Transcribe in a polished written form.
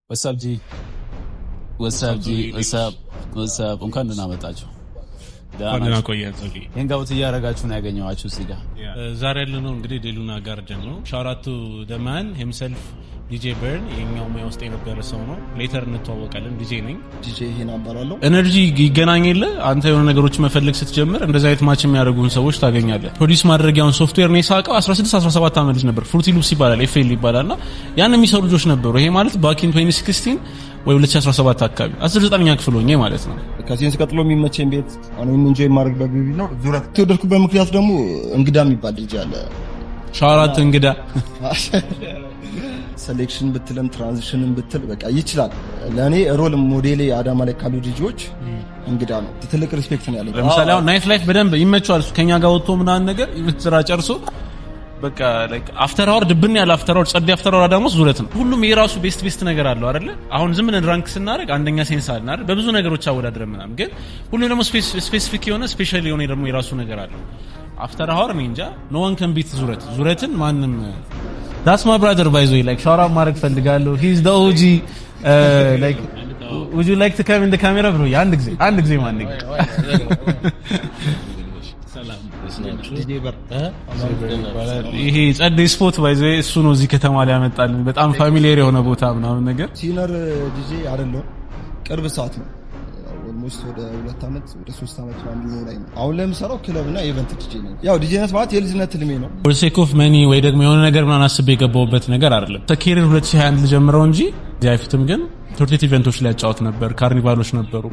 What's up, G? What's up, G? What's up? What's up? እንኳን ደህና መጣችሁ። ደህና ቆያችሁ። እንጋውት እያረጋችሁ ነው ያገኘዋችሁ እዚህ ጋር። ዛሬ ያለነው እንግዲህ ዴሉና ጋርደን ነው። ሻውራቱ ደማን ሂምሰልፍ ዲጄ በርን የኛው ሙያ ውስጥ የነበረ ሰው ነው። ሌተር እንተዋወቃለን። ዲጄ ነኝ። ዲጄ ሄና አባላለሁ። ኤነርጂ ይገናኝልህ። አንተ የሆነ ነገሮች መፈለግ ስትጀምር እንደዛ አይነት ማች የሚያደርጉን ሰዎች ታገኛለህ። ፕሮዲዩስ ማድረጊያውን ሶፍትዌር ነው የሳቀው 16 17 ዓመት ልጅ ነበር። ፍሩቲ ሉፕስ ይባላል፣ ኤፍኤል ይባላልና ያን የሚሰሩ ልጆች ነበሩ። ይሄ ማለት ባክ ኢን 2016 ወይ 2017 አካባቢ 19ኛ ክፍል ሆኜ ማለት ነው። ከዚህ ቀጥሎ የሚመቸኝ ቤት አሁን ኢንጆይ ማድረግ በቢቢ ነው። ዙረት ተወደድኩበት ምክንያት ደግሞ እንግዳ የሚባል ልጅ አለ። ሻውራት እንግዳ ሴሌክሽን ብትለም ትራንዚሽንን ብትል በቃ ይችላል። ለኔ ሮል ሞዴሌ አዳማ ላይ ካሉ ልጆች እንግዳ ነው። ትልቅ ሪስፔክት ነው ያለኝ። ለምሳሌ አሁን ናይት ላይፍ በደንብ ይመቸዋል። ከኛ ጋር ወጥቶ ምናምን ነገር ስራ ጨርሶ በቃ ላይክ አፍተር አወር ድብን ያለ አፍተር አወር ጸዲ አፍተር አወር አዳማስ ዙረት ነው። ሁሉም የራሱ ቤስት ነገር አለው አይደለ? አሁን ዝም ብለን ራንክ ስናደርግ አንደኛ ሴንስ አለ አይደል? በብዙ ነገሮች አወዳድረን ምናምን፣ ግን ሁሉም ደግሞ ስፔሲፊክ የሆነ ስፔሻል የሆነ ደግሞ የራሱ ነገር አለው። አፍተር አወር እኔ እንጃ ኖ ዋን ካን ቢት ዙረትን ማንም That's my brother, by the way. Like, shout out Marek Feldigallo. He's the OG. Like, would you like to come in the camera, bro? አንድ ጊዜ ማን ነኝ? ሰላም ይሄ ጸዴ ስፖት by the way እሱ ነው እዚህ ከተማ ላይ ያመጣልን። በጣም ፋሚሊየር የሆነ ቦታ ምናምን ነገር። ሲነር ዲጄ አይደለም፣ ቅርብ ሰዓት ነው። ኦልሞስት ወደ 2 አመት ወደ 3 አመት ነው ላይ ነው። አሁን ለምሰራው ክለብና ኢቨንት ዲጄ ነኝ። ያው ዲጄነት ማለት የልጅነት ህልሜ ነው። for sake of money ወይ ደግሞ የሆነ ነገር ምናምን አስቤ የገባሁበት ነገር አይደለም። ተኬሪር 2021 ልጀምረው እንጂ እዚያ ፊትም ግን ቶርቴት ኢቨንቶች ላይ ያጫወት ነበር፣ ካርኒቫሎች ነበሩ።